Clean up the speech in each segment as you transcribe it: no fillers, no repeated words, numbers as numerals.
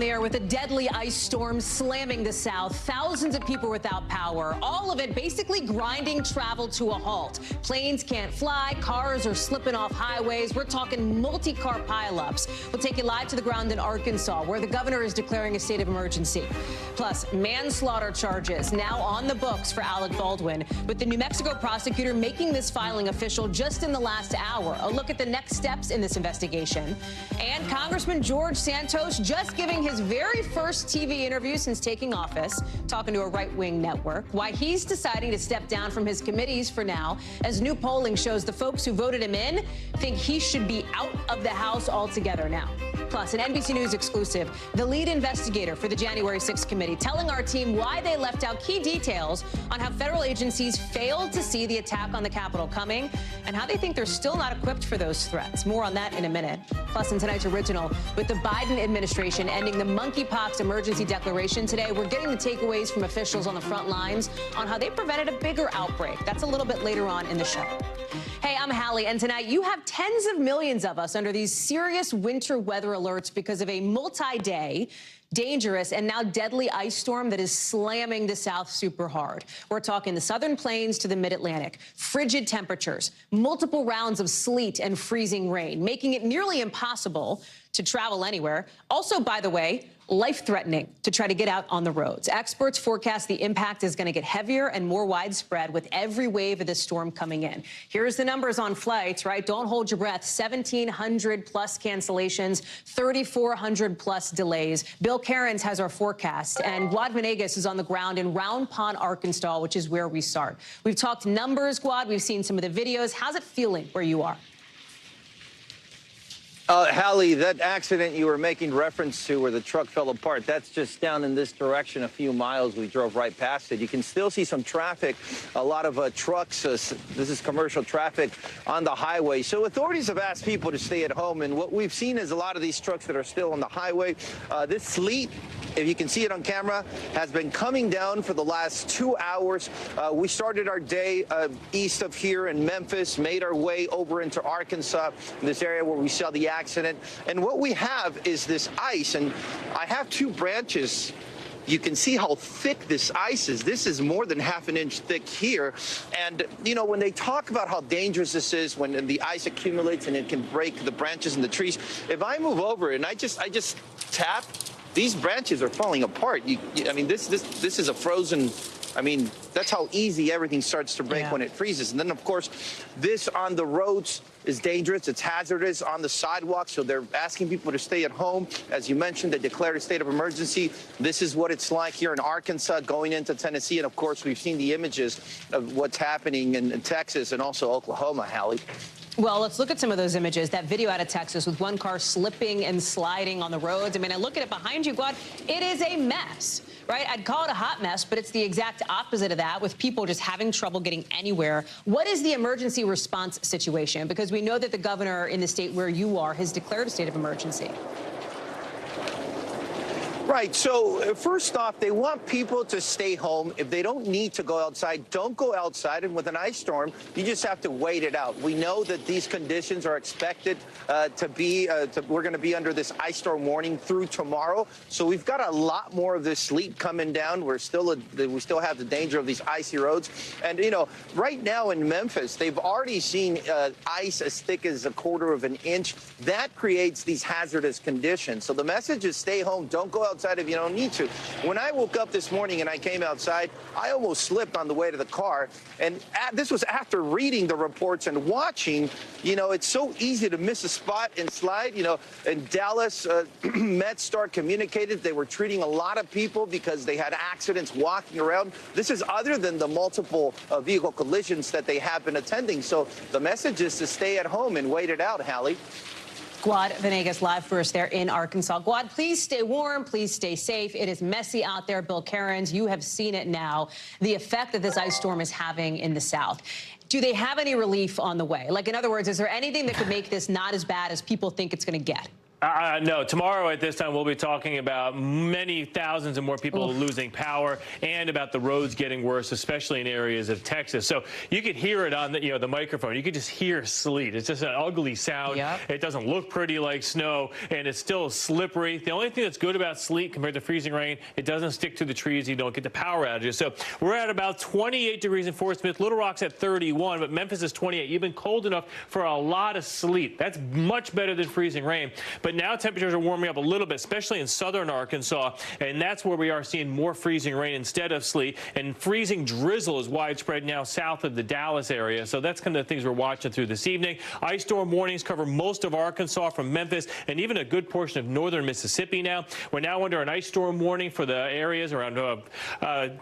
on the air with a deadly ice storm slamming the South. Thousands of people without power. All of it basically grinding travel to a halt. Planes can't fly. Cars are slipping off highways. We're talking multi-car pileups. We'll take you live to the ground in Arkansas, where the governor is declaring a state of emergency. Plus, manslaughter charges now on the books for Alec Baldwin, with the New Mexico prosecutor making this filing official just in the last hour. A look at the next steps in this investigation. And Congressman George Santos just giving his very first TV interview since taking office, talking to a right-wing network, why he's deciding to step down from his committees for now, as new polling shows the folks who voted him in think he should be out of the House altogether now. Plus, an NBC News exclusive, the lead investigator for the January 6th committee telling our team why they left out key details on how federal agencies failed to see the attack on the Capitol coming and how they think they're still not equipped for those threats. More on that in a minute. Plus, in tonight's original, with the Biden administration ending the monkeypox emergency declaration today, we're getting the takeaways from officials on the front lines on how they prevented a bigger outbreak. That's a little bit later on in the show. Hey, I'm Hallie, and tonight you have tens of millions of us under these serious winter weather alerts because of a multi-day, dangerous and now deadly ice storm that is slamming the South super hard. We're talking the southern plains to the mid-Atlantic, frigid temperatures, multiple rounds of sleet and freezing rain, making it nearly impossible to travel anywhere. Also, by the way, life-threatening to try to get out on the roads. Experts forecast the impact is going to get heavier and more widespread with every wave of this storm coming in. Here's the numbers on flights, right? Don't hold your breath. 1,700 plus cancellations, 3,400 plus delays. Bill Cairns has our forecast, and Guad Venegas is on the ground in Round Pond, Arkansas, which is where we start. We've talked numbers, Guad. We've seen some of the videos. How's it feeling where you are? Hallie, that accident you were making reference to where the truck fell apart, that's just down in this direction a few miles. We drove right past it. You can still see some traffic, a lot of trucks. This is commercial traffic on the highway. So authorities have asked people to stay at home. And what we've seen is a lot of these trucks that are still on the highway. This sleet, if you can see it on camera, has been coming down for the last 2 hours. We started our day east of here in Memphis, made our way over into Arkansas, this area where we saw the accident. And what we have is this ice, and I have two branches. You can see how thick this ice is. This is more than half an inch thick here. And, you know, when they talk about how dangerous this is, when the ice accumulates and it can break the branches and the trees, if I move over and I just tap, these branches are falling apart. I mean, this is a frozen. I mean, that's how easy everything starts to break when it freezes. And then, of course, this on the roads is dangerous. It's hazardous on the sidewalks. So they're asking people to stay at home. As you mentioned, they declared a state of emergency. This is what it's like here in Arkansas going into Tennessee. And, of course, we've seen the images of what's happening in Texas and also Oklahoma, Hallie. Well, let's look at some of those images. That video out of Texas with one car slipping and sliding on the roads. I mean, I look at it behind you, Guad. It is a mess, right? I'd call it a hot mess, but it's the exact opposite of that, with people just having trouble getting anywhere. What is the emergency response situation? Because we know that the governor in the state where you are has declared a state of emergency. Right. So first off, they want people to stay home. If they don't need to go outside, don't go outside. And with an ice storm, you just have to wait it out. We know that these conditions are expected to be, we're going to be under this ice storm warning through tomorrow. So we've got a lot more of this sleet coming down. We still have the danger of these icy roads. And, you know, right now in Memphis, they've already seen ice as thick as 1/4 of an inch. That creates these hazardous conditions. So the message is stay home. Don't go outside if you don't need to. When I woke up this morning and I came outside, I almost slipped on the way to the car. And this was after reading the reports and watching. You know, it's so easy to miss a spot and slide. You know, in Dallas, MedStar communicated they were treating a lot of people because they had accidents walking around. This is other than the multiple vehicle collisions that they have been attending. So the message is to stay at home and wait it out, Hallie. Guad Venegas live for us there in Arkansas. Guad, please stay warm. Please stay safe. It is messy out there. Bill Cairns, you have seen it now, the effect that this ice storm is having in the South. Do they have any relief on the way? Like, in other words, is there anything that could make this not as bad as people think it's going to get? No, tomorrow at this time we'll be talking about many thousands and more people losing power and about the roads getting worse, especially in areas of Texas. So you could hear it on the microphone. You could just hear sleet. It's just an ugly sound. Yep. It doesn't look pretty like snow, and it's still slippery. The only thing that's good about sleet compared to freezing rain, it doesn't stick to the trees. You don't get the power outages. So we're at about 28 degrees in Fort Smith. Little Rock's at 31, but Memphis is 28. You've been cold enough for a lot of sleet. That's much better than freezing rain. But now temperatures are warming up a little bit, especially in southern Arkansas, and that's where we are seeing more freezing rain instead of sleet. And freezing drizzle is widespread now south of the Dallas area. So that's kind of the things we're watching through this evening. Ice storm warnings cover most of Arkansas from Memphis and even a good portion of northern Mississippi now. We're now under an ice storm warning for the areas around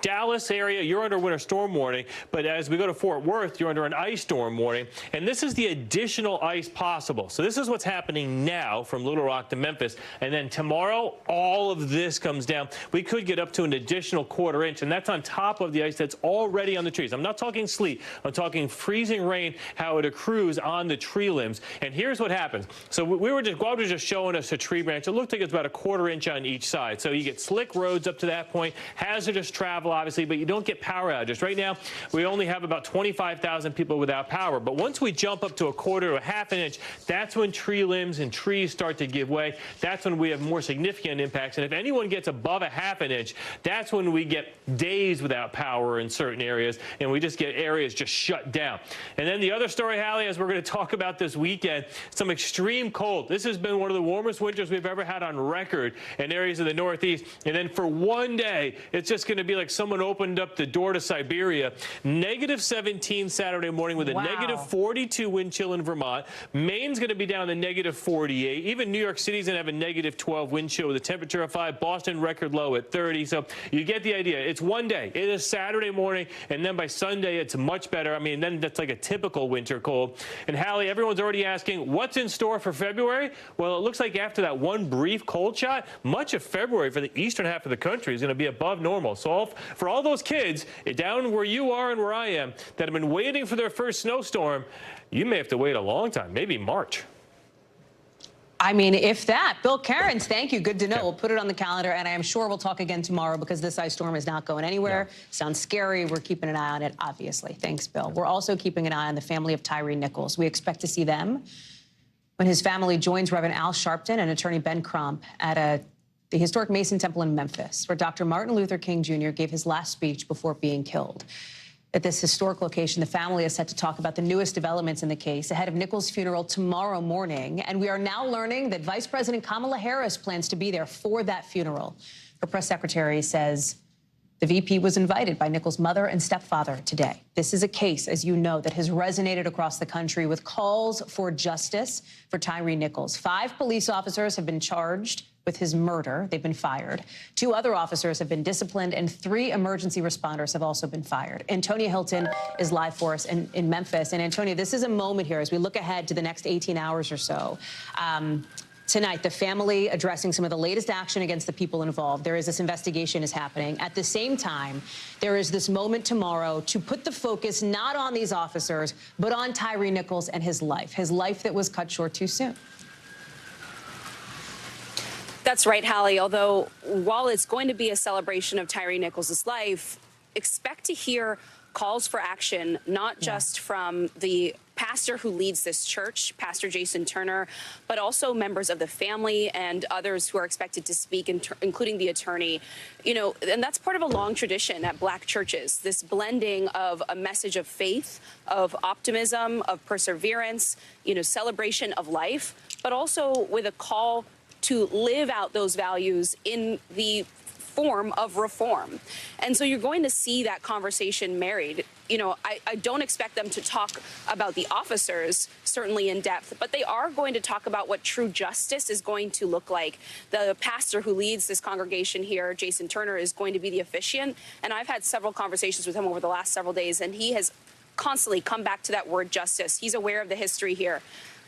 Dallas area. You're under winter storm warning, but as we go to Fort Worth, you're under an ice storm warning. And this is the additional ice possible. So this is what's happening now from Little Rock to Memphis, and then tomorrow all of this comes down. We could get up to an additional quarter inch, and that's on top of the ice that's already on the trees. I'm not talking sleet, I'm talking freezing rain, how it accrues on the tree limbs. And here's what happens. So Guad was just showing us a tree branch. It looked like it's about a quarter inch on each side. So you get slick roads up to that point, hazardous travel obviously, but you don't get power outages. Right now we only have about 25,000 people without power, but once we jump up to a quarter to a half an inch, that's when tree limbs and trees start to give way. That's when we have more significant impacts. And if anyone gets above a half an inch, that's when we get days without power in certain areas, and we just get areas just shut down. And then the other story, Hallie, as we're going to talk about this weekend, some extreme cold. This has been one of the warmest winters we've ever had on record in areas of the Northeast. And then for one day, it's just going to be like someone opened up the door to Siberia. Negative 17 Saturday morning with a negative 42 wind chill in Vermont. Maine's going to be down to negative 48. Even New York City's going to have a negative 12 wind chill with a temperature of 5. Boston record low at 30. So you get the idea. It's one day. It is Saturday morning, and then by Sunday it's much better. I mean, then that's like a typical winter cold. And Hallie, everyone's already asking, what's in store for February? Well, it looks like after that one brief cold shot, much of February for the eastern half of the country is going to be above normal. So for all those kids down where you are and where I am that have been waiting for their first snowstorm, you may have to wait a long time, maybe March. I mean, if that. Bill Cairns, thank you. Good to know. Okay. We'll put it on the calendar, and I am sure we'll talk again tomorrow because this ice storm is not going anywhere. No. Sounds scary. We're keeping an eye on it, obviously. Thanks, Bill. We're also keeping an eye on the family of Tyree Nichols. We expect to see them when his family joins Reverend Al Sharpton and attorney Ben Crump at the historic Mason Temple in Memphis, where Dr. Martin Luther King Jr. gave his last speech before being killed. At this historic location, the family is set to talk about the newest developments in the case ahead of Nichols' funeral tomorrow morning. And we are now learning that Vice President Kamala Harris plans to be there for that funeral. Her press secretary says the VP was invited by Nichols' mother and stepfather today. This is a case, as you know, that has resonated across the country with calls for justice for Tyree Nichols. 5 police officers have been charged with his murder. They've been fired. 2 other officers have been disciplined, and 3 emergency responders have also been fired. Antonia Hilton is live for us in Memphis. And Antonia, this is a moment here as we look ahead to the next 18 hours or so. Tonight, the family addressing some of the latest action against the people involved. There is this investigation is happening. At the same time, there is this moment tomorrow to put the focus not on these officers, but on Tyree Nichols and his life that was cut short too soon. That's right, Hallie. Although, while it's going to be a celebration of Tyree Nichols' life, expect to hear calls for action, not just from the pastor who leads this church, Pastor Jason Turner, but also members of the family and others who are expected to speak, including the attorney. You know, and that's part of a long tradition at Black churches, this blending of a message of faith, of optimism, of perseverance, you know, celebration of life, but also with a call to live out those values in the form of reform. And so you're going to see that conversation married. You know, I don't expect them to talk about the officers, certainly in depth, but they are going to talk about what true justice is going to look like. The pastor who leads this congregation here, Jason Turner, is going to be the officiant. And I've had several conversations with him over the last several days, and he has constantly come back to that word justice. He's aware of the history here.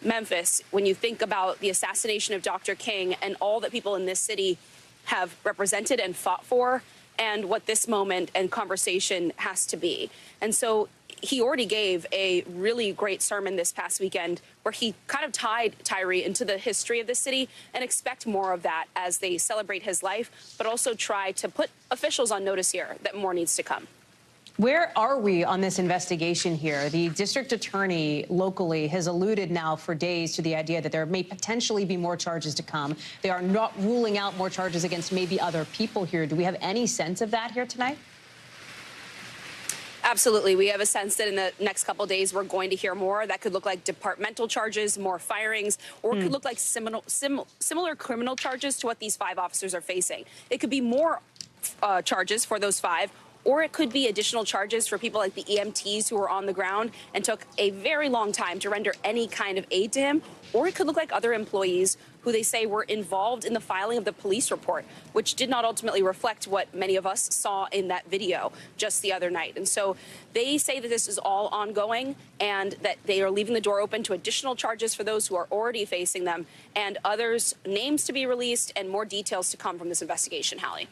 Memphis, when you think about the assassination of Dr. King and all that people in this city have represented and fought for, and what this moment and conversation has to be. And so he already gave a really great sermon this past weekend where he kind of tied Tyree into the history of the city, and expect more of that as they celebrate his life, but also try to put officials on notice here that more needs to come. Where are we on this investigation here? The district attorney locally has alluded now for days to the idea that there may potentially be more charges to come. They are not ruling out more charges against maybe other people here. Do we have any sense of that here tonight? Absolutely. We have a sense that in the next couple of days, we're going to hear more. That could look like departmental charges, more firings, or it could look like similar criminal charges to what these 5 officers are facing. It could be more charges for those 5, or it could be additional charges for people like the EMTs who were on the ground and took a very long time to render any kind of aid to him. Or it could look like other employees who they say were involved in the filing of the police report, which did not ultimately reflect what many of us saw in that video just the other night. And so they say that this is all ongoing and that they are leaving the door open to additional charges for those who are already facing them, and others' names to be released and more details to come from this investigation, Hallie.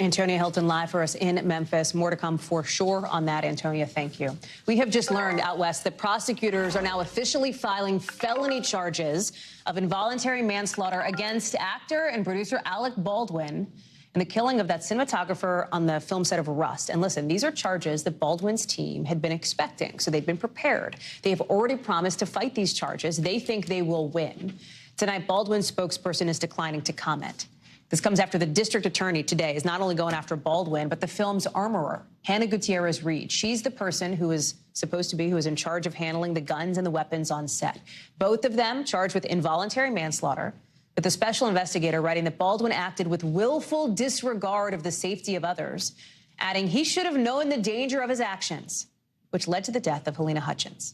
Antonia Hilton live for us in Memphis. More to come for sure on that, Antonia. Thank you. We have just learned out west that prosecutors are now officially filing felony charges of involuntary manslaughter against actor and producer Alec Baldwin and the killing of that cinematographer on the film set of Rust. And listen, these are charges that Baldwin's team had been expecting, so they've been prepared. They have already promised to fight these charges. They think they will win. Tonight, Baldwin's spokesperson is declining to comment. This comes after the district attorney today is not only going after Baldwin, but the film's armorer, Hannah Gutierrez-Reed. She's the person who is supposed to be, who is in charge of handling the guns and the weapons on set. Both of them charged with involuntary manslaughter, with the special investigator writing that Baldwin acted with willful disregard of the safety of others, adding he should have known the danger of his actions, which led to the death of Helena Hutchins.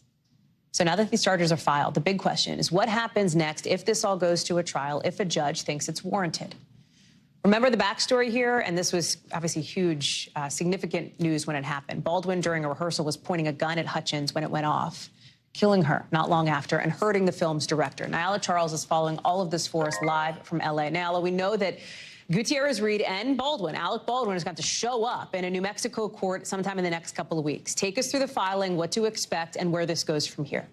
So now that these charges are filed, the big question is what happens next if this all goes to a trial, if a judge thinks it's warranted? Remember the backstory here, and this was obviously huge, significant news when it happened. Baldwin, during a rehearsal, was pointing a gun at Hutchins when it went off, killing her not long after and hurting the film's director. Nyala Charles is following all of this for us live from L.A. Nyala, we know that Gutierrez-Reed and Baldwin, Alec Baldwin, is going to show up in a New Mexico court sometime in the next couple of weeks. Take us through the filing, what to expect, and where this goes from here.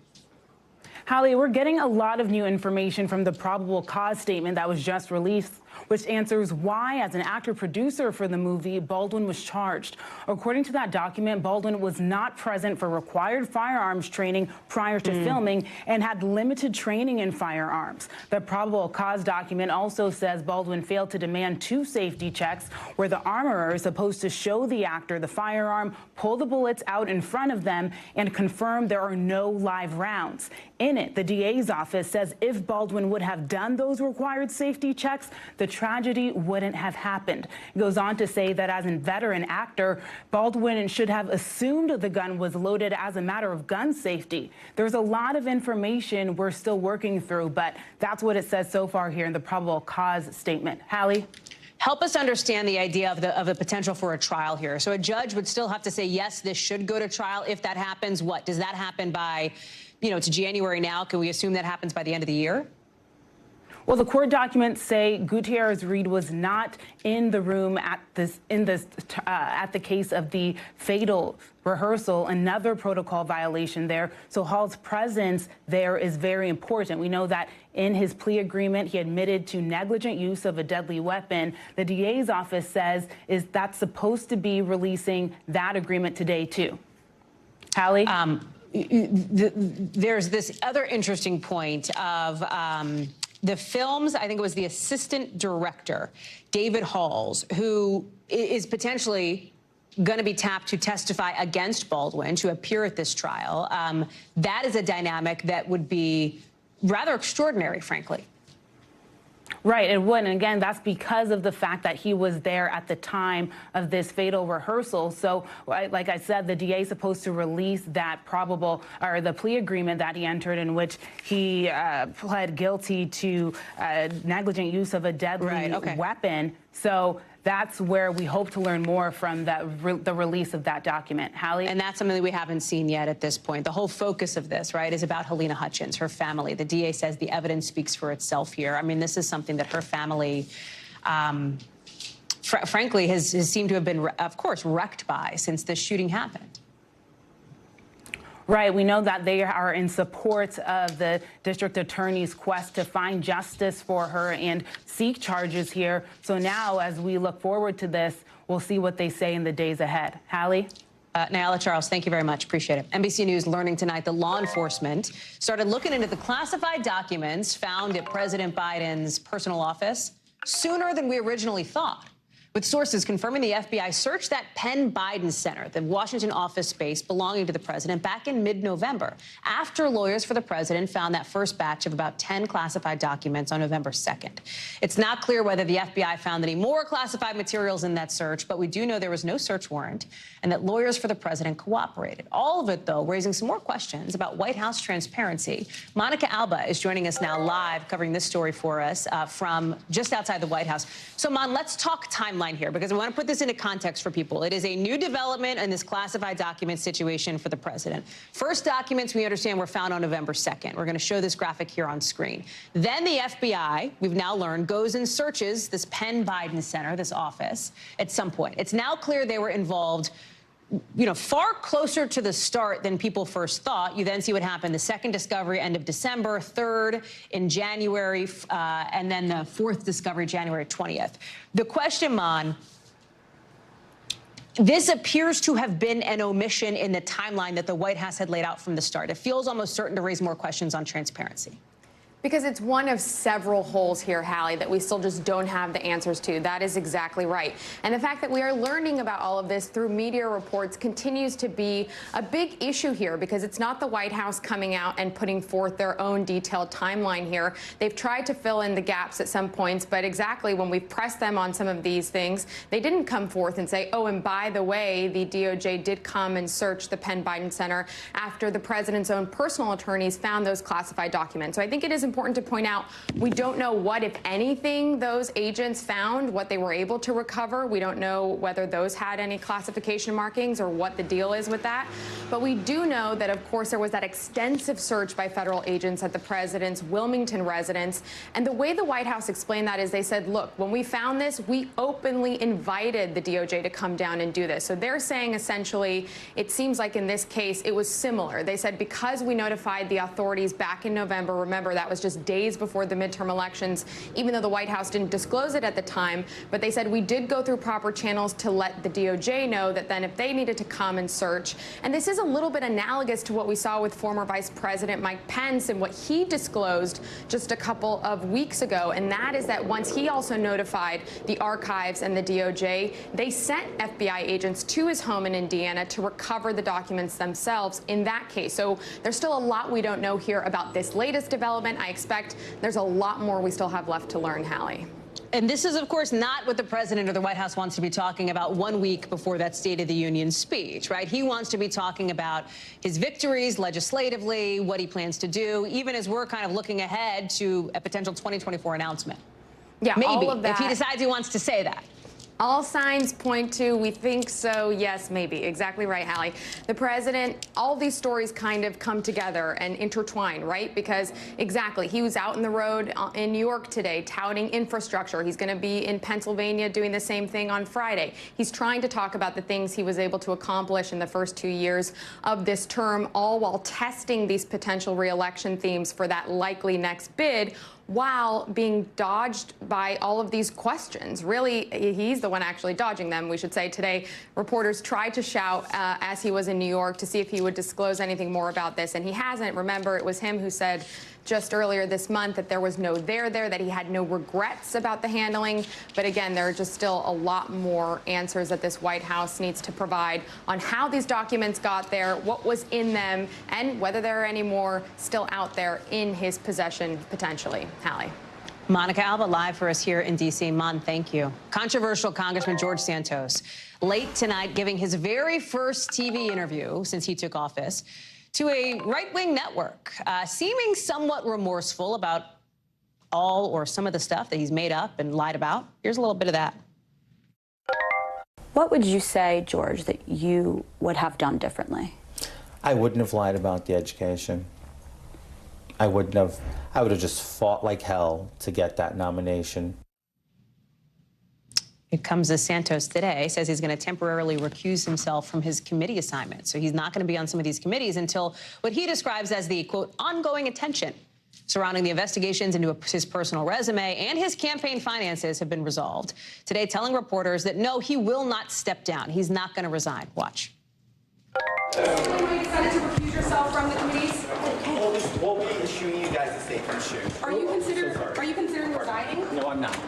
Hallie, we're getting a lot of new information from the probable cause statement that was just released, which answers why, as an actor-producer for the movie, Baldwin was charged. According to that document, Baldwin was not present for required firearms training prior to filming and had limited training in firearms. The probable cause document also says Baldwin failed to demand 2 safety checks where the armorer is supposed to show the actor the firearm, pull the bullets out in front of them, and confirm there are no live rounds. In it, the DA's office says if Baldwin would have done those required safety checks, the tragedy wouldn't have happened. It goes on to say that as a veteran actor, Baldwin should have assumed the gun was loaded as a matter of gun safety. There's a lot of information we're still working through, but that's what it says so far here in the probable cause statement. Hallie? Help us understand the idea of the potential for a trial here. So a judge would still have to say, yes, this should go to trial. If that happens, what? Does that happen by, it's January now. Can we assume that happens by the end of the year? Well, the court documents say Gutierrez-Reed was not in the room at the case of the fatal rehearsal, another protocol violation there. So Hall's presence there is very important. We know that in his plea agreement, he admitted to negligent use of a deadly weapon. The DA's office says that's supposed to be releasing that agreement today, too. Hallie? There's this other interesting point of the film's, I think it was the assistant director, David Halls, who is potentially going to be tapped to testify against Baldwin, to appear at this trial. That is a dynamic that would be rather extraordinary, frankly. Right, it would. And again, that's because of the fact that he was there at the time of this fatal rehearsal. So, like I said, the DA is supposed to release that the plea agreement that he entered, in which he pled guilty to negligent use of a deadly weapon. So that's where we hope to learn more from the release of that document. Hallie? And that's something that we haven't seen yet at this point. The whole focus of this, right, is about Helena Hutchins, her family. The DA says the evidence speaks for itself here. I mean, this is something that her family, frankly, has seemed to have been, of course, wrecked by since this shooting happened. Right. We know that they are in support of the district attorney's quest to find justice for her and seek charges here. So now, as we look forward to this, we'll see what they say in the days ahead. Hallie? Nyala Charles, thank you very much. Appreciate it. NBC News learning tonight that law enforcement started looking into the classified documents found at President Biden's personal office sooner than we originally thought, with sources confirming the FBI searched that Penn Biden Center, the Washington office space belonging to the president, back in mid-November, after lawyers for the president found that first batch of about 10 classified documents on November 2nd. It's not clear whether the FBI found any more classified materials in that search, but we do know there was no search warrant and that lawyers for the president cooperated. All of it, though, raising some more questions about White House transparency. Monica Alba is joining us now live, covering this story for us from just outside the White House. So, Mon, let's talk timeline here, because we want to put this into context for people. It is a new development in this classified document situation for the president. First documents, we understand, were found on November 2nd. We're going to show this graphic here on screen. Then the FBI, we've now learned, goes and searches this Penn Biden Center, this office, at some point. It's now clear they were involved, you know, far closer to the start than people first thought. You then see what happened. The second discovery, end of December, third in January, and then the fourth discovery, January 20th. The question, Mon, this appears to have been an omission in the timeline that the White House had laid out from the start. It feels almost certain to raise more questions on transparency. Because it's one of several holes here, Hallie, that we still just don't have the answers to. That is exactly right. And the fact that we are learning about all of this through media reports continues to be a big issue here, because it's not the White House coming out and putting forth their own detailed timeline here. They've tried to fill in the gaps at some points, but exactly when we've pressed them on some of these things, they didn't come forth and say, oh, and by the way, the DOJ did come and search the Penn Biden Center after the president's own personal attorneys found those classified documents. So I think it is important to point out we don't know what, if anything, those agents found, what they were able to recover. We don't know whether those had any classification markings or what the deal is with that. But we do know that, of course, there was that extensive search by federal agents at the president's Wilmington residence. And the way the White House explained that is they said, look, when we found this, we openly invited the DOJ to come down and do this. So they're saying essentially, it seems like in this case, it was similar. They said because we notified the authorities back in November, remember that was just days before the midterm elections, even though the White House didn't disclose it at the time, but they said we did go through proper channels to let the DOJ know that then if they needed to come and search. And this is a little bit analogous to what we saw with former Vice President Mike Pence and what he disclosed just a couple of weeks ago. And that is that once he also notified the archives and the DOJ, they sent FBI agents to his home in Indiana to recover the documents themselves in that case. So there's still a lot we don't know here about this latest development. I expect there's a lot more we still have left to learn, Hallie. And this is, of course, not what the president or the White House wants to be talking about 1 week before that State of the Union speech, right? He wants to be talking about his victories legislatively, what he plans to do, even as we're kind of looking ahead to a potential 2024 announcement. Yeah, maybe, all of that. if he decides he wants to say that. All signs point to we think so, yes, maybe. Exactly right, Hallie. The president, all these stories kind of come together and intertwine, right? Because exactly, he was out in the road in New York today touting infrastructure. He's going to be in Pennsylvania doing the same thing on Friday. He's trying to talk about the things he was able to accomplish in the first 2 years of this term, all while testing these potential re-election themes for that likely next bid, while being dodged by all of these questions. Really, he's the one actually dodging them, we should say. Today, reporters tried to shout as he was in New York to see if he would disclose anything more about this, and he hasn't. Remember, it was him who said just earlier this month that there was no there, that he had no regrets about the handling. But again, there are just still a lot more answers that this White House needs to provide on how these documents got there, what was in them, and whether there are any more still out there in his possession, potentially. Hallie. Monica Alba live for us here in D.C. Mon, thank you. Controversial Congressman George Santos, late tonight giving his very first TV interview since he took office to a right-wing network, seeming somewhat remorseful about all or some of the stuff that he's made up and lied about. Here's a little bit of that. What would you say, George, that you would have done differently? I wouldn't have lied about the education. I would have just fought like hell to get that nomination. It comes as Santos today says he's going to temporarily recuse himself from his committee assignment. So he's not going to be on some of these committees until what he describes as the, quote, ongoing attention surrounding the investigations into his personal resume and his campaign finances have been resolved. Today, telling reporters that, no, he will not step down. He's not going to resign. Watch. You decided to recuse yourself from the committees? We'll be issuing you guys a statement soon. Are you considering resigning? No, I'm not.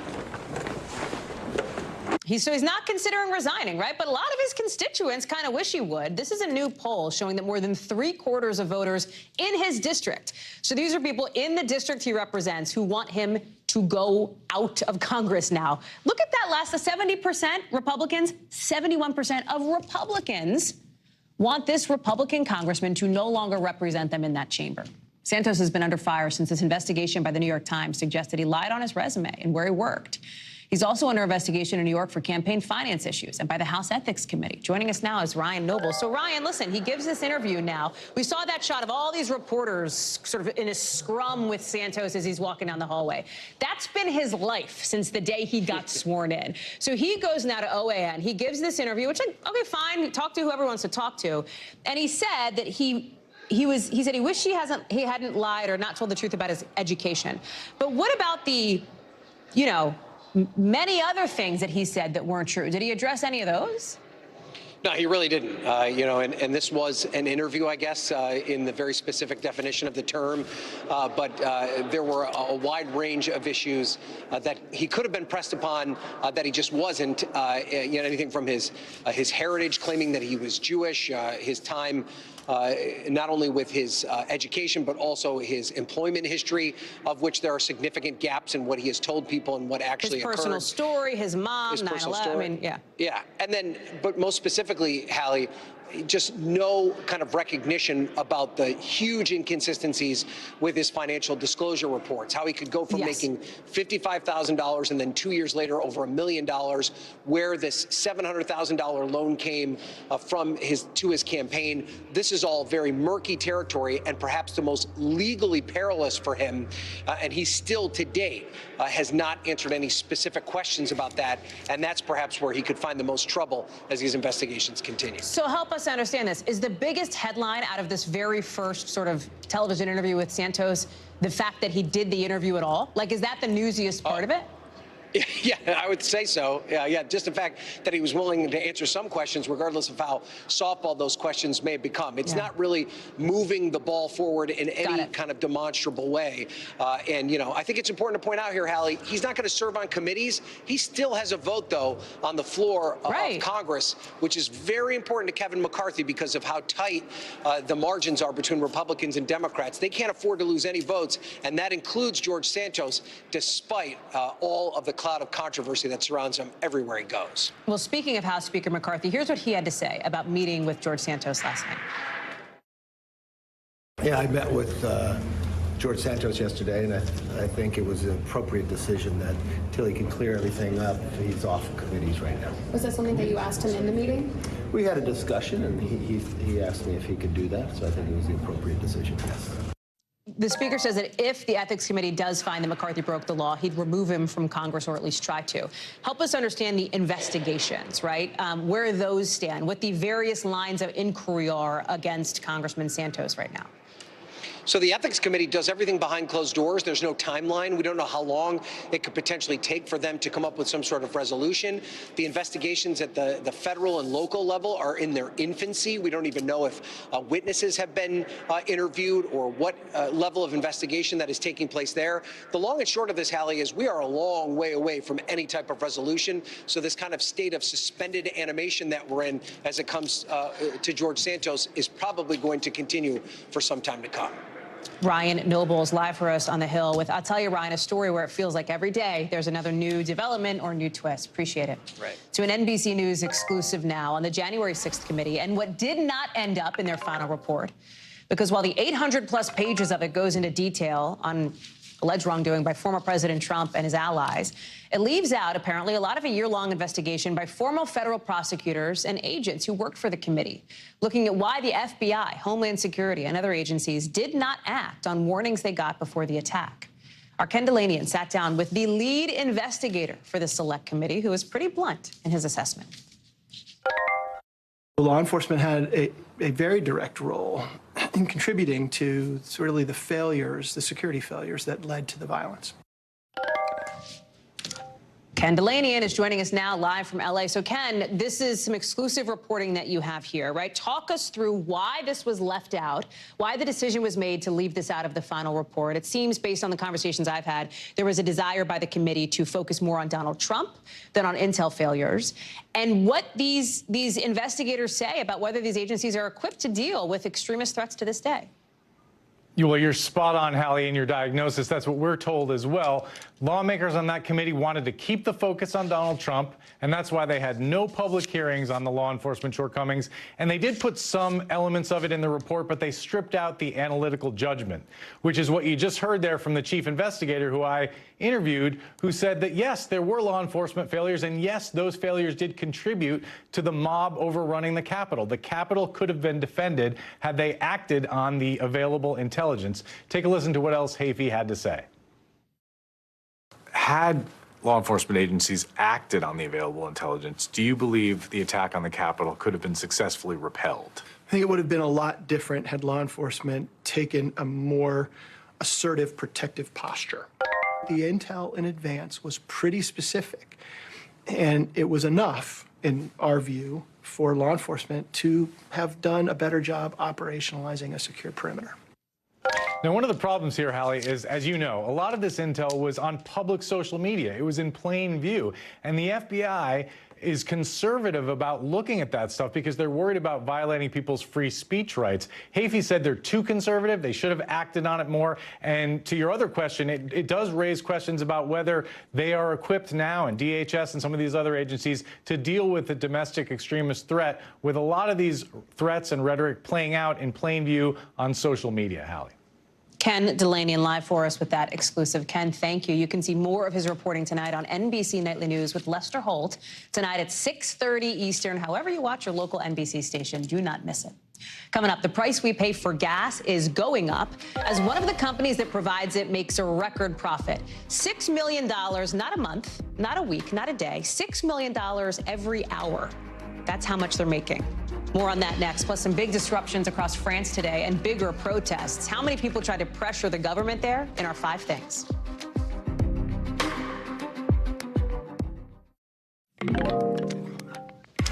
So he's not considering resigning, right? But a lot of his constituents kind of wish he would. This is a new poll showing that more than 3/4 of voters in his district. So these are people in the district he represents who want him to go out of Congress now. Look at that last, the 70% Republicans, 71% of Republicans want this Republican congressman to no longer represent them in that chamber. Santos has been under fire since this investigation by the New York Times suggested he lied on his resume and where he worked. He's also under investigation in New York for campaign finance issues and by the House Ethics Committee. Joining us now is Ryan Nobles. So, Ryan, listen, he gives this interview now. We saw that shot of all these reporters sort of in a scrum with Santos as he's walking down the hallway. That's been his life since the day he got sworn in. So he goes now to OAN. He gives this interview, which, okay, fine, talk to whoever wants to talk to. And he said that he said he wished he hadn't lied or not told the truth about his education. But what about the, you know, many other things that he said that weren't true? Did he address any of those? No, he really didn't. You know, and this was an interview, I guess, in the very specific definition of the term. But there were a wide range of issues that he could have been pressed upon that he just wasn't. You know, anything from his heritage, claiming that he was Jewish, his time not only with his education, but also his employment history, of which there are significant gaps in what he has told people and what actually occurred. His personal story, his mom, 9/11, I mean, yeah. Yeah, and then, but most specifically, Hallie, just no kind of recognition about the huge inconsistencies with his financial disclosure reports, how he could go from making $55,000 and then 2 years later over $1 million, where this $700,000 loan came from to his campaign. This is all very murky territory and perhaps the most legally perilous for him. And he still to date has not answered any specific questions about that. And that's perhaps where he could find the most trouble as these investigations continue. So help us understand this. Is the biggest headline out of this very first sort of television interview with Santos the fact that he did the interview at all? Like, is that the newsiest part of it? Yeah, I would say so. Yeah, just the fact that he was willing to answer some questions, regardless of how softball those questions may have become. It's not really moving the ball forward in any kind of demonstrable way. And, you know, I think it's important to point out here, Hallie, he's not going to serve on committees. He still has a vote, though, on the floor of Congress, which is very important to Kevin McCarthy because of how tight the margins are between Republicans and Democrats. They can't afford to lose any votes, and that includes George Santos, despite all of the cloud of controversy that surrounds him everywhere he goes. Well, speaking of House Speaker McCarthy, here's what he had to say about meeting with George Santos last night. Yeah, I met with George Santos yesterday, and I think it was an appropriate decision that until he can clear everything up, he's off of committees right now. Was that something that you asked him in the meeting? We had a discussion, and he asked me if he could do that, so I think it was the appropriate decision, yes. The Speaker says that if the Ethics Committee does find that McCarthy broke the law, he'd remove him from Congress, or at least try to. Help us understand the investigations, right? Where those stand, what the various lines of inquiry are against Congressman Santos right now. So the Ethics Committee does everything behind closed doors. There's no timeline. We don't know how long it could potentially take for them to come up with some sort of resolution. The investigations at the federal and local level are in their infancy. We don't even know if witnesses have been interviewed or what level of investigation that is taking place there. The long and short of this, Hallie, is we are a long way away from any type of resolution. So this kind of state of suspended animation that we're in as it comes to George Santos is probably going to continue for some time to come. Ryan Nobles live for us on the Hill with, I'll tell you, Ryan, a story where it feels like every day there's another new development or new twist. Appreciate it. Right. To an NBC News exclusive now on the January 6th committee and what did not end up in their final report. Because while the 800-plus pages of it goes into detail on alleged wrongdoing by former President Trump and his allies, it leaves out, apparently, a lot of a year-long investigation by former federal prosecutors and agents who worked for the committee, looking at why the FBI, Homeland Security, and other agencies did not act on warnings they got before the attack. Our Ken Delanian sat down with the lead investigator for the Select Committee, who was pretty blunt in his assessment. Law enforcement had a very direct role in contributing to really the failures, the security failures that led to the violence. Ken Delanian is joining us now live from LA. So Ken, this is some exclusive reporting that you have here, right? Talk us through why this was left out, why the decision was made to leave this out of the final report. It seems, based on the conversations I've had, there was a desire by the committee to focus more on Donald Trump than on intel failures. And what these investigators say about whether these agencies are equipped to deal with extremist threats to this day. Well, you're spot on, Hallie, in your diagnosis. That's what we're told as well. Lawmakers on that committee wanted to keep the focus on Donald Trump, and that's why they had no public hearings on the law enforcement shortcomings. And they did put some elements of it in the report, but they stripped out the analytical judgment, which is what you just heard there from the chief investigator who I interviewed, who said that, yes, there were law enforcement failures, and yes, those failures did contribute to the mob overrunning the Capitol. The Capitol could have been defended had they acted on the available intelligence. Take a listen to what else Hallie had to say. Had law enforcement agencies acted on the available intelligence, do you believe the attack on the Capitol could have been successfully repelled? I think it would have been a lot different had law enforcement taken a more assertive, protective posture. The intel in advance was pretty specific, and it was enough, in our view, for law enforcement to have done a better job operationalizing a secure perimeter. Now, one of the problems here, Hallie, is, as you know, a lot of this intel was on public social media. It was in plain view. And the FBI is conservative about looking at that stuff because they're worried about violating people's free speech rights. Hallie said they're too conservative. They should have acted on it more. And to your other question, it does raise questions about whether they are equipped now, and DHS and some of these other agencies, to deal with the domestic extremist threat, with a lot of these threats and rhetoric playing out in plain view on social media, Hallie. Ken Delanian live for us with that exclusive. Ken, thank you. You can see more of his reporting tonight on NBC Nightly News with Lester Holt tonight at 6:30 Eastern. However you watch your local NBC station, do not miss it. Coming up, the price we pay for gas is going up as one of the companies that provides it makes a record profit. $6 million, not a month, not a week, not a day, $6 million every hour. That's how much they're making. More on that next, plus some big disruptions across France today and bigger protests. How many people try to pressure the government there in our 5 things?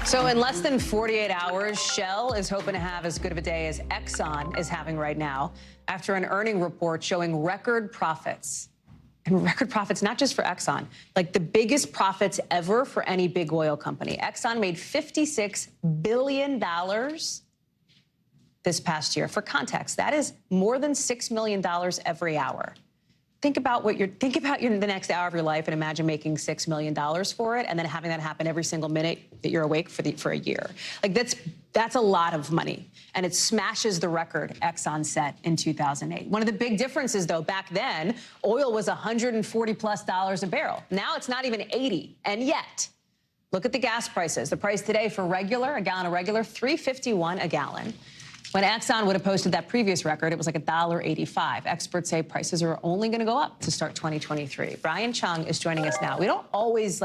So in less than 48 hours, Shell is hoping to have as good of a day as Exxon is having right now after an earning report showing record profits. And record profits, not just for Exxon, like the biggest profits ever for any big oil company. Exxon made $56 billion this past year. For context, that is more than $6 million every hour. Think about the next hour of your life and imagine making $6 million for it and then having that happen every single minute that you're awake for a year. Like that's a lot of money. And it smashes the record Exxon set in 2008. One of the big differences, though, back then, oil was $140+ a barrel. Now it's not even 80. And yet, look at the gas prices. The price today for a gallon of regular, $3.51 a gallon. When Exxon would have posted that previous record, it was like $1.85. Experts say prices are only going to go up to start 2023. Brian Chung is joining us now. We don't always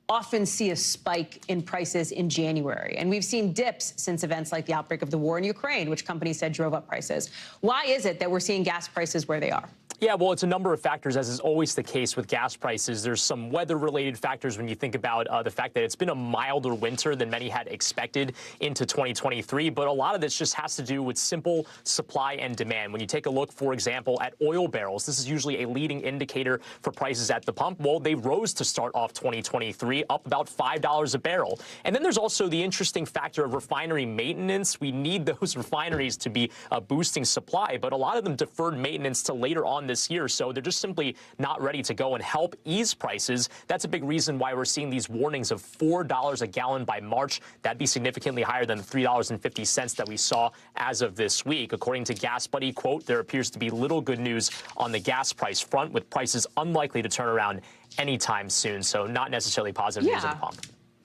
often see a spike in prices in January. And we've seen dips since events like the outbreak of the war in Ukraine, which companies said drove up prices. Why is it that we're seeing gas prices where they are? Yeah, well, it's a number of factors, as is always the case with gas prices. There's some weather-related factors when you think about the fact that it's been a milder winter than many had expected into 2023. But a lot of this just has to do with simple supply and demand. When you take a look, for example, at oil barrels, this is usually a leading indicator for prices at the pump. Well, they rose to start off 2023, up about $5 a barrel. And then there's also the interesting factor of refinery maintenance. We need those refineries to be boosting supply, but a lot of them deferred maintenance to later on this year, so they're just simply not ready to go and help ease prices. That's a big reason why we're seeing these warnings of $4 a gallon by March. That'd be significantly higher than the $3.50 that we saw as of this week. According to Gas Buddy, quote, there appears to be little good news on the gas price front, with prices unlikely to turn around anytime soon. So not necessarily positive news at the pump.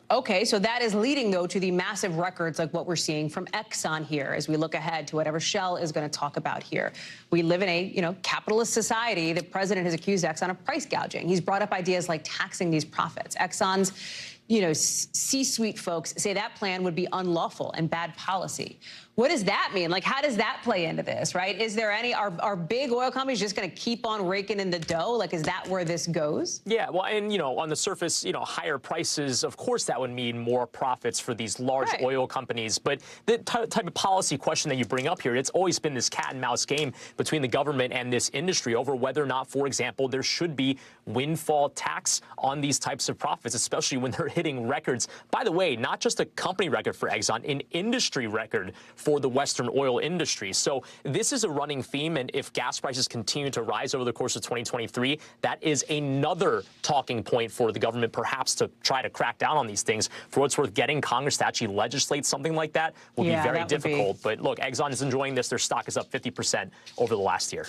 Okay, so that is leading, though, to the massive records like what we're seeing from Exxon here as we look ahead to whatever Shell is going to talk about here. We live in a, capitalist society. The president has accused Exxon of price gouging. He's brought up ideas like taxing these profits. Exxon's, C-suite folks say that plan would be unlawful and bad policy. What does that mean? Like, how does that play into this, right? Is there any, are big oil companies just going to keep on raking in the dough? Like, is that where this goes? Yeah, well, and, on the surface, higher prices, of course, that would mean more profits for these large oil companies. But the type of policy question that you bring up here, it's always been this cat and mouse game between the government and this industry over whether or not, for example, there should be windfall tax on these types of profits, especially when they're hitting records. By the way, not just a company record for Exxon, an industry record for the Western oil industry. So this is a running theme, and if gas prices continue to rise over the course of 2023, that is another talking point for the government perhaps to try to crack down on these things. For what's worth, getting Congress to actually legislate something like that will be very difficult. But look, Exxon is enjoying this. Their stock is up 50% over the last year.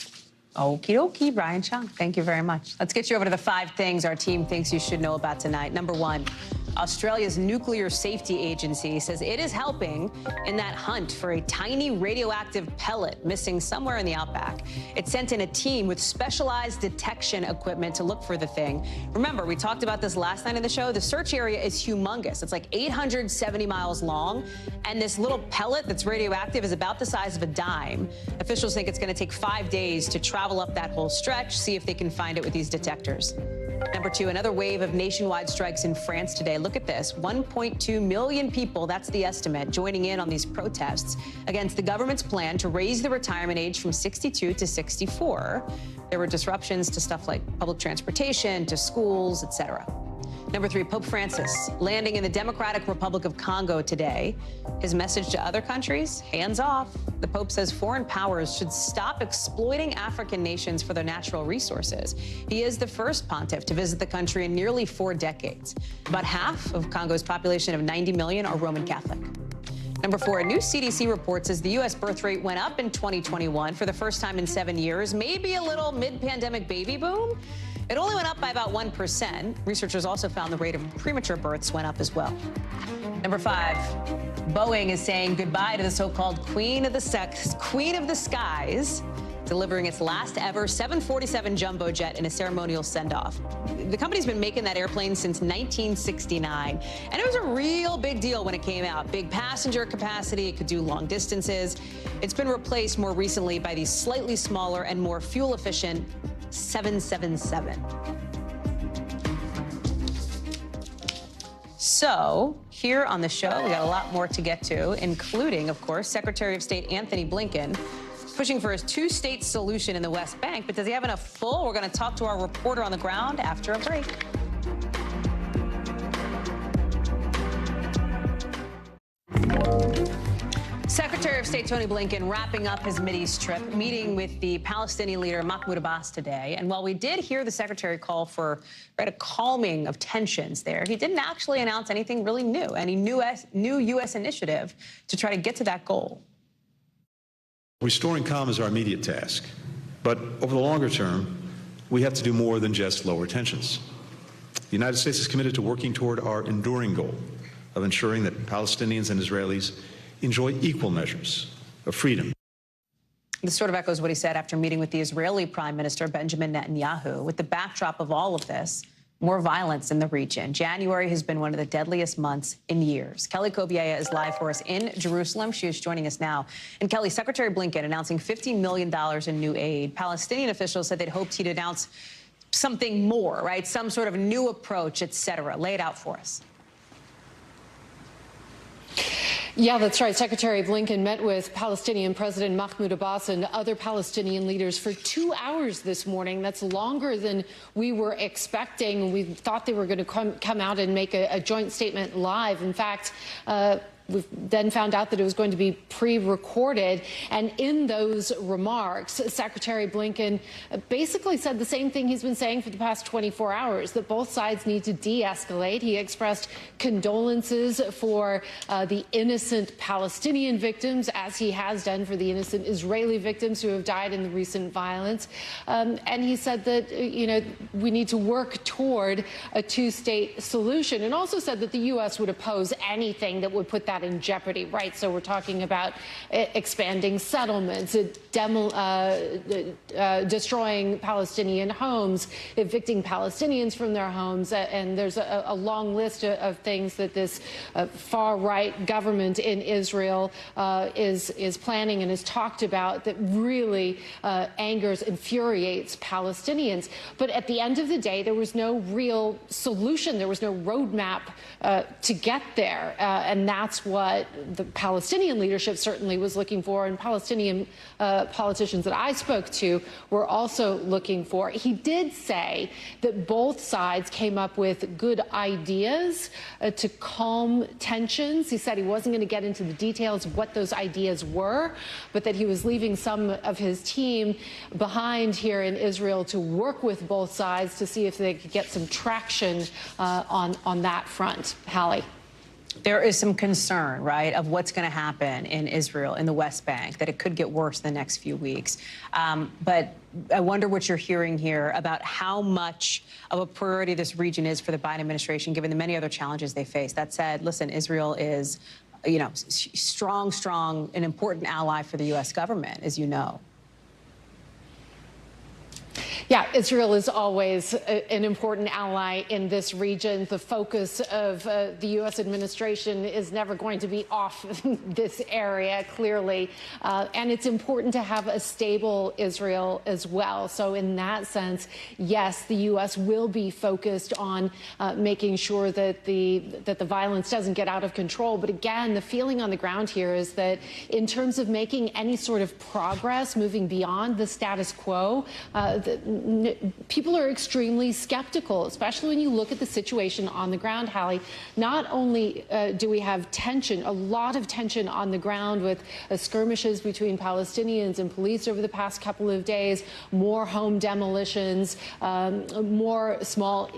Okie dokie, Brian Chung, thank you very much. Let's get you over to the 5 things our team thinks you should know about tonight. Number 1, Australia's Nuclear Safety Agency says it is helping in that hunt for a tiny radioactive pellet missing somewhere in the outback. It sent in a team with specialized detection equipment to look for the thing. Remember, we talked about this last night in the show. The search area is humongous. It's like 870 miles long, and this little pellet that's radioactive is about the size of a dime. Officials think it's going to take 5 days to travel up that whole stretch, see if they can find it with these detectors. Number 2, another wave of nationwide strikes in France today. Look at this. 1.2 million people, that's the estimate, joining in on these protests against the government's plan to raise the retirement age from 62 to 64. There were disruptions to stuff like public transportation, to schools, etc. Number 3, Pope Francis landing in the Democratic Republic of Congo today. His message to other countries, hands off. The Pope says foreign powers should stop exploiting African nations for their natural resources. He is the first pontiff to visit the country in nearly 4 decades. About half of Congo's population of 90 million are Roman Catholic. Number 4, a new CDC report says the U.S. birth rate went up in 2021 for the first time in 7 years. Maybe a little mid-pandemic baby boom. It only went up by about 1%. Researchers also found the rate of premature births went up as well. Number 5, Boeing is saying goodbye to the so-called Queen of the Skies, delivering its last ever 747 jumbo jet in a ceremonial send-off. The company's been making that airplane since 1969, and it was a real big deal when it came out. Big passenger capacity, it could do long distances. It's been replaced more recently by the slightly smaller and more fuel-efficient 777. So here on the show, we got a lot more to get to, including, of course, Secretary of State Antony Blinken pushing for his 2-state solution in the West Bank. But does he have enough pull? We're going to talk to our reporter on the ground after a break. Secretary of State Tony Blinken wrapping up his Mideast trip, meeting with the Palestinian leader Mahmoud Abbas today. And while we did hear the secretary call for a calming of tensions there, he didn't actually announce anything really new, any new U.S. initiative to try to get to that goal. Restoring calm is our immediate task, but over the longer term, we have to do more than just lower tensions. The United States is committed to working toward our enduring goal of ensuring that Palestinians and Israelis enjoy equal measures of freedom. This sort of echoes what he said after meeting with the Israeli Prime Minister Benjamin Netanyahu. With the backdrop of all of this, more violence in the region. January has been one of the deadliest months in years. Kelly Kobiea is live for us in Jerusalem. She is joining us now. And Kelly, Secretary Blinken announcing $50 million in new aid. Palestinian officials said they'd hoped he'd announce something more, right? Some sort of new approach, et cetera. Lay it out for us. Yeah, that's right. Secretary Blinken met with Palestinian President Mahmoud Abbas and other Palestinian leaders for 2 hours this morning. That's longer than we were expecting. We thought they were going to come out and make a joint statement live. In fact, we then found out that it was going to be pre-recorded. And in those remarks, Secretary Blinken basically said the same thing he's been saying for the past 24 hours, that both sides need to de-escalate. He expressed condolences for the innocent Palestinian victims, as he has done for the innocent Israeli victims who have died in the recent violence. And he said that, we need to work toward a two-state solution, and also said that the U.S. would oppose anything that would put that in jeopardy, right? So we're talking about expanding settlements, destroying Palestinian homes, evicting Palestinians from their homes, and there's a long list of things that this far-right government in Israel is planning and has talked about that really angers, infuriates Palestinians. But at the end of the day, there was no real solution. There was no roadmap to get there. And that's what the Palestinian leadership certainly was looking for, and Palestinian politicians that I spoke to were also looking for. He did say that both sides came up with good ideas to calm tensions. He said he wasn't going to get into the details of what those ideas were, but that he was leaving some of his team behind here in Israel to work with both sides to see if they could get some traction on that front. Hallie. There is some concern, right, of what's going to happen in Israel, in the West Bank, that it could get worse the next few weeks. But I wonder what you're hearing here about how much of a priority this region is for the Biden administration, given the many other challenges they face. That said, listen, Israel is, strong, an important ally for the U.S. government, as you know. Yeah, Israel is always an important ally in this region. The focus of the U.S. administration is never going to be off this area, clearly. And it's important to have a stable Israel as well. So in that sense, yes, the U.S. will be focused on making sure that the violence doesn't get out of control. But again, the feeling on the ground here is that in terms of making any sort of progress, moving beyond the status quo, people are extremely skeptical, especially when you look at the situation on the ground, Hallie. Not only do we have tension, a lot of tension on the ground with skirmishes between Palestinians and police over the past couple of days, more home demolitions, more small,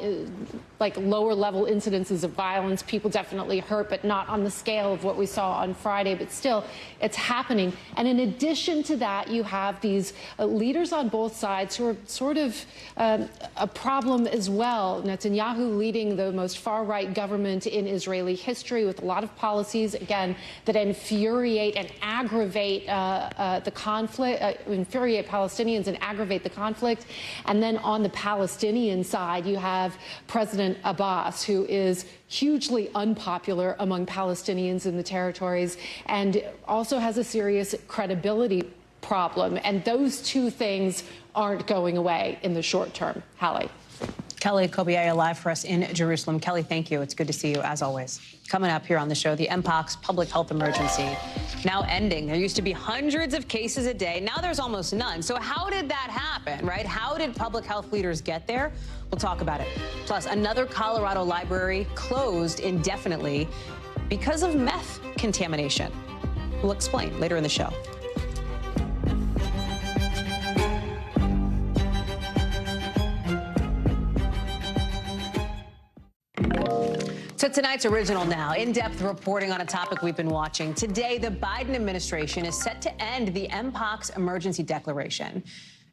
lower level incidences of violence, people definitely hurt, but not on the scale of what we saw on Friday. But still, it's happening. And in addition to that, you have these leaders on both sides who are sort of a problem as well. Netanyahu leading the most far-right government in Israeli history with a lot of policies, again, that infuriate and aggravate the conflict, infuriate Palestinians and aggravate the conflict. And then on the Palestinian side, you have President Abbas, who is hugely unpopular among Palestinians in the territories and also has a serious credibility problem. And those two things aren't going away in the short term. Hallie. Kelly Kobiea live for us in Jerusalem. Kelly, thank you. It's good to see you, as always. Coming up here on the show, the mpox public health emergency now ending. There used to be hundreds of cases a day. Now there's almost none. So how did that happen, right? How did public health leaders get there? We'll talk about it. Plus, another Colorado library closed indefinitely because of meth contamination. We'll explain later in the show. So tonight's original now, in-depth reporting on a topic we've been watching. Today, the Biden administration is set to end the mpox emergency declaration,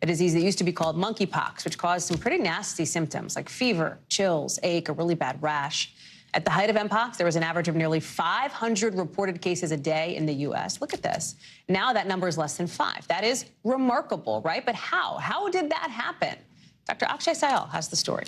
a disease that used to be called monkeypox, which caused some pretty nasty symptoms like fever, chills, ache, a really bad rash. At the height of mpox, there was an average of nearly 500 reported cases a day in the U.S. Look at this. Now that number is less than 5. That is remarkable, right? But how? How did that happen? Dr. Akshay Syal has the story.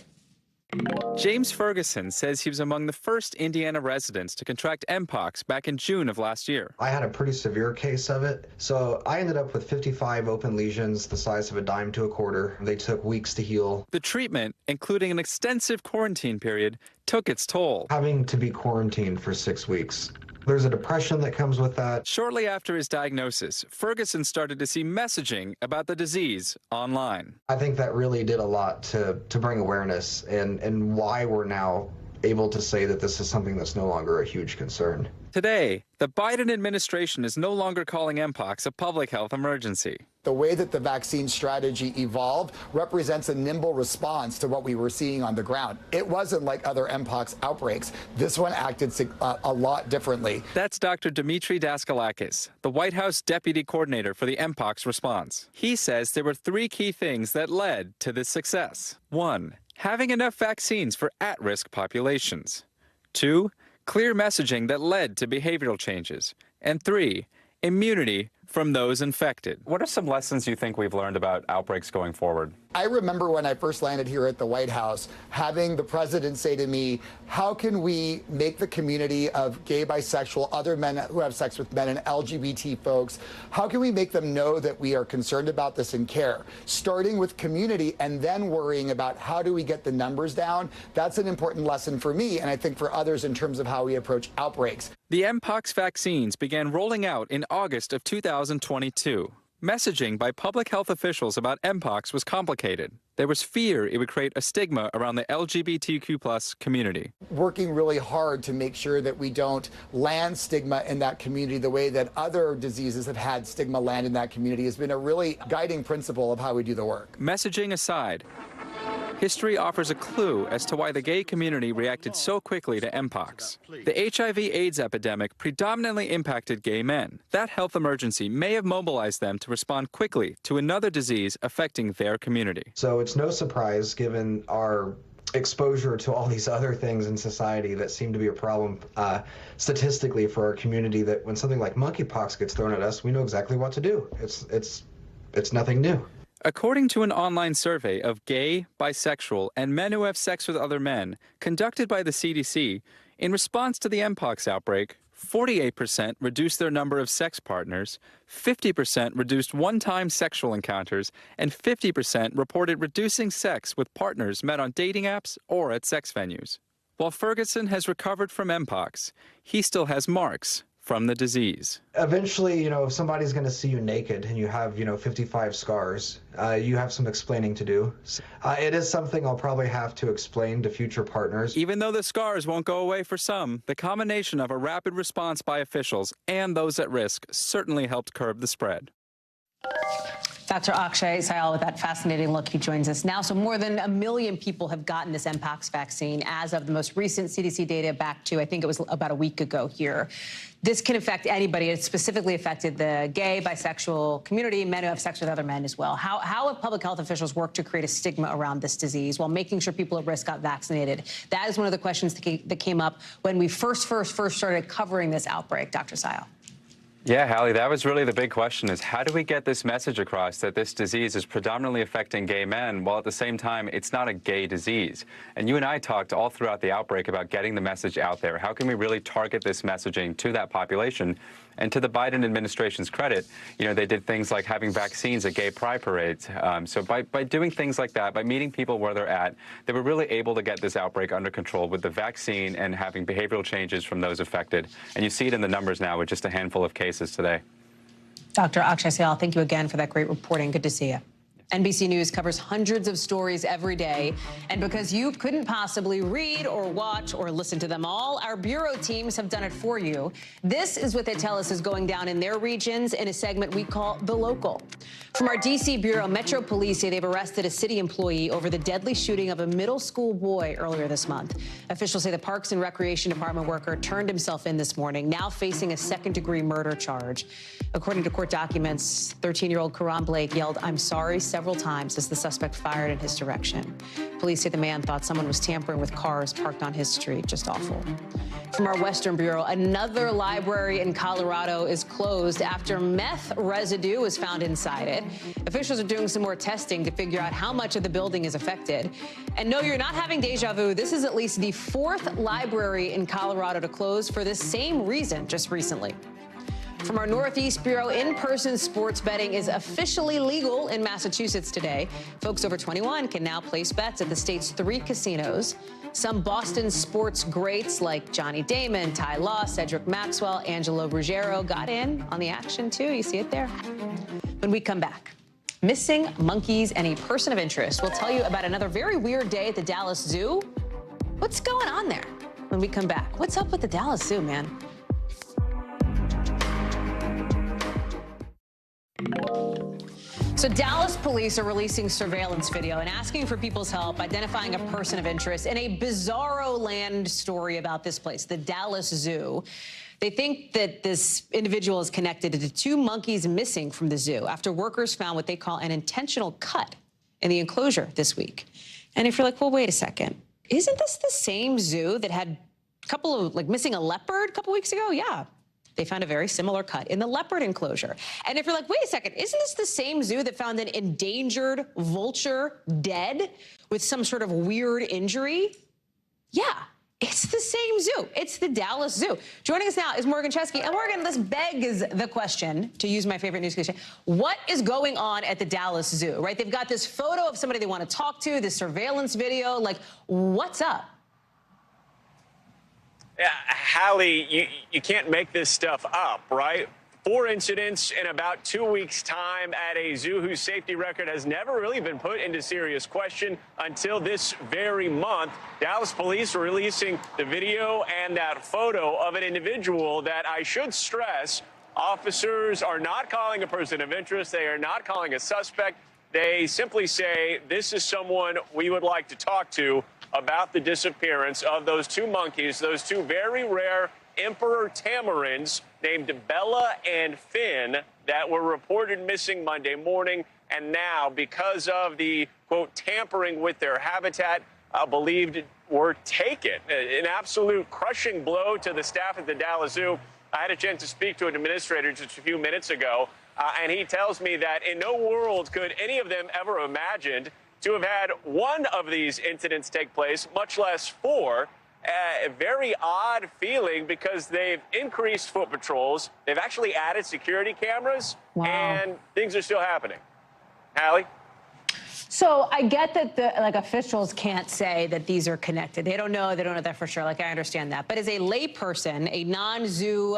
James Ferguson says he was among the first Indiana residents to contract mpox back in June of last year. I had a pretty severe case of it, so I ended up with 55 open lesions the size of a dime to a quarter. They took weeks to heal. The treatment, including an extensive quarantine period, took its toll. Having to be quarantined for 6 weeks. There's a depression that comes with that. Shortly after his diagnosis, Ferguson started to see messaging about the disease online. I think that really did a lot to bring awareness and why we're now able to say that this is something that's no longer a huge concern. Today, the Biden administration is no longer calling mpox a public health emergency. The way that the vaccine strategy evolved represents a nimble response to what we were seeing on the ground. It wasn't like other mpox outbreaks. This one acted a lot differently. That's Dr. Dimitri Daskalakis, the White House deputy coordinator for the mpox response. He says there were 3 key things that led to this success. 1, having enough vaccines for at-risk populations. 2, clear messaging that led to behavioral changes. And 3, immunity from those infected. What are some lessons you think we've learned about outbreaks going forward? I remember when I first landed here at the White House, having the president say to me, how can we make the community of gay, bisexual, other men who have sex with men, and LGBT folks, how can we make them know that we are concerned about this and care? Starting with community and then worrying about how do we get the numbers down. That's an important lesson for me, and I think for others in terms of how we approach outbreaks. The mpox vaccines began rolling out in August of 2022. Messaging by public health officials about mpox was complicated. There was fear it would create a stigma around the LGBTQ+ community. Working really hard to make sure that we don't land stigma in that community the way that other diseases have had stigma land in that community has been a really guiding principle of how we do the work. Messaging aside, history offers a clue as to why the gay community reacted so quickly to mpox. The HIV/AIDS epidemic predominantly impacted gay men. That health emergency may have mobilized them to respond quickly to another disease affecting their community. So it's no surprise, given our exposure to all these other things in society that seem to be a problem statistically for our community, that when something like monkeypox gets thrown at us, we know exactly what to do. It's nothing new. According to an online survey of gay, bisexual, and men who have sex with other men conducted by the CDC, in response to the mpox outbreak, 48% reduced their number of sex partners, 50% reduced one-time sexual encounters, and 50% reported reducing sex with partners met on dating apps or at sex venues. While Ferguson has recovered from mpox, he still has marks from the disease. Eventually, if somebody's going to see you naked and you have, 55 scars, you have some explaining to do. It is something I'll probably have to explain to future partners. Even though the scars won't go away for some, the combination of a rapid response by officials and those at risk certainly helped curb the spread. Dr. Akshay Syal with that fascinating look. He joins us now. So more than 1 million people have gotten this mpox vaccine as of the most recent CDC data back to, I think it was about a week ago here. This can affect anybody. It specifically affected the gay, bisexual community, men who have sex with other men as well. How have public health officials worked to create a stigma around this disease while making sure people at risk got vaccinated? That is one of the questions that came up when we first started covering this outbreak, Dr. Syal. Yeah, Hallie, that was really the big question, is how do we get this message across that this disease is predominantly affecting gay men, while at the same time it's not a gay disease? And you and I talked all throughout the outbreak about getting the message out there. How can we really target this messaging to that population? And to the Biden administration's credit, they did things like having vaccines at gay pride parades. So by doing things like that, by meeting people where they're at, they were really able to get this outbreak under control with the vaccine and having behavioral changes from those affected. And you see it in the numbers now with just a handful of cases today. Dr. Akshay Syal, thank you again for that great reporting. Good to see you. NBC News covers hundreds of stories every day, and because you couldn't possibly read or watch or listen to them all, our bureau teams have done it for you. This is what they tell us is going down in their regions in a segment we call The Local. From our D.C. Bureau, Metro Police say they've arrested a city employee over the deadly shooting of a middle school boy earlier this month. Officials say the Parks and Recreation Department worker turned himself in this morning, now facing a second-degree murder charge. According to court documents, 13-year-old Karan Blake yelled, "I'm sorry," several times as the suspect fired in his direction. Police say the man thought someone was tampering with cars parked on his street. Just awful. From our Western Bureau, another library in Colorado is closed after meth residue was found inside it. Officials are doing some more testing to figure out how much of the building is affected. And no, you're not having deja vu. This is at least the 4th library in Colorado to close for this same reason just recently. From our Northeast Bureau, in-person sports betting is officially legal in Massachusetts today. Folks over 21 can now place bets at the state's 3 casinos. Some Boston sports greats like Johnny Damon, Ty Law, Cedric Maxwell, Angelo Ruggiero got in on the action, too. You see it there. When we come back, missing monkeys and a person of interest. We'll tell you about another very weird day at the Dallas Zoo What's going on there? When we come back, what's up with the Dallas Zoo, man? So Dallas police are releasing surveillance video and asking for people's help identifying a person of interest in a bizarro land story about this place, the Dallas Zoo. They think that this individual is connected to 2 monkeys missing from the zoo after workers found what they call an intentional cut in the enclosure this week. And if you're like, well, wait a second, isn't this the same zoo that had a couple of, missing a leopard a couple weeks ago? Yeah. They found a very similar cut in the leopard enclosure. And if you're like, wait a second, isn't this the same zoo that found an endangered vulture dead with some sort of weird injury? Yeah, it's the same zoo. It's the Dallas Zoo. Joining us now is Morgan Chesky. And Morgan, this begs the question, to use my favorite news cliche, what is going on at the Dallas Zoo, right? They've got this photo of somebody they want to talk to, this surveillance video. Like, what's up? Yeah, Hallie, you can't make this stuff up, right? 4 incidents in about 2 weeks' time at a zoo whose safety record has never really been put into serious question until this very month. Dallas police are releasing the video and that photo of an individual that, I should stress, officers are not calling a person of interest. They are not calling a suspect. They simply say, this is someone we would like to talk to about the disappearance of those 2 monkeys, those 2 very rare emperor tamarins named Bella and Finn that were reported missing Monday morning. And now, because of the, quote, tampering with their habitat, believed were taken. An absolute crushing blow to the staff at the Dallas Zoo. I had a chance to speak to an administrator just a few minutes ago, and he tells me that in no world could any of them ever imagined to have had one of these incidents take place, much less 4. A very odd feeling because they've increased foot patrols. They've actually added security cameras, and things are still happening. Hallie? So I get that officials can't say that these are connected. They don't know that for sure. I understand that. But as a layperson, a non-zoo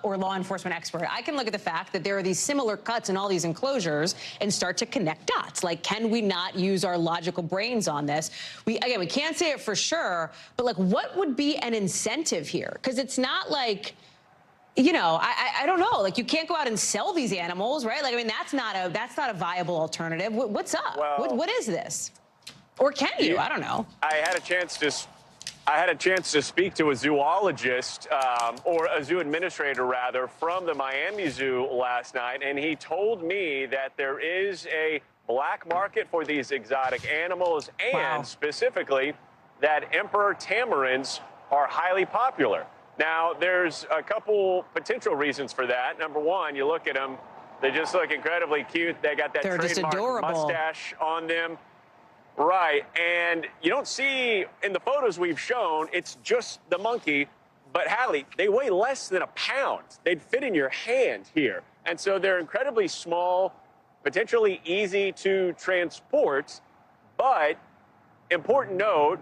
or law enforcement expert, I can look at the fact that there are these similar cuts in all these enclosures and start to connect dots. Can we not use our logical brains on this? We can't say it for sure, but what would be an incentive here? Because it's not like, I don't know. You can't go out and sell these animals, right? That's not a viable alternative. What's up? Well, what is this? Or can you? I don't know. I had a chance to speak to a zoologist or a zoo administrator, rather, from the Miami Zoo last night, and he told me that there is a black market for these exotic animals, and specifically that emperor tamarins are highly popular. Now, there's a couple potential reasons for that. Number one, you look at them, they just look incredibly cute. They got that trademark mustache on them. Right, and you don't see in the photos we've shown, it's just the monkey. But, Hallie, they weigh less than a pound. They'd fit in your hand here. And so they're incredibly small, potentially easy to transport. But, important note,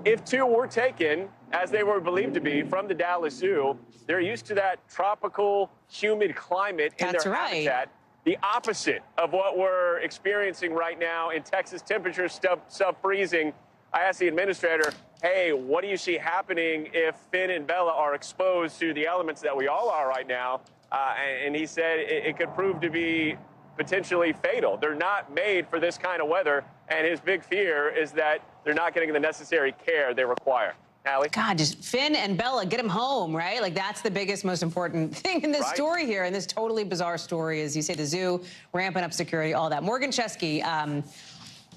if 2 were taken, as they were believed to be, from the Dallas Zoo, they're used to that tropical, humid climate in their habitat. The opposite of what we're experiencing right now in Texas, temperatures sub-freezing. I asked the administrator, hey, what do you see happening if Finn and Bella are exposed to the elements that we all are right now? And he said it could prove to be potentially fatal. They're not made for this kind of weather, and his big fear is that they're not getting the necessary care they require. Hallie? God, just Finn and Bella, get them home, right? That's the biggest, most important thing in this story here, in this totally bizarre story, as you say, the zoo, ramping up security, all that. Morgan Chesky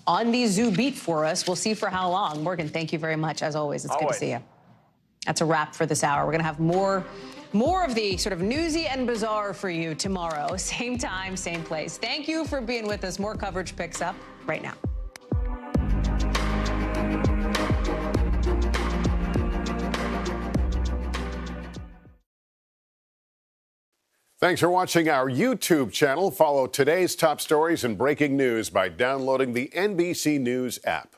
on the zoo beat for us. We'll see for how long. Morgan, thank you very much, as always. It's good to see you. That's a wrap for this hour. We're going to have more of the sort of newsy and bizarre for you tomorrow. Same time, same place. Thank you for being with us. More coverage picks up right now. Thanks for watching our YouTube channel. Follow today's top stories and breaking news by downloading the NBC News app.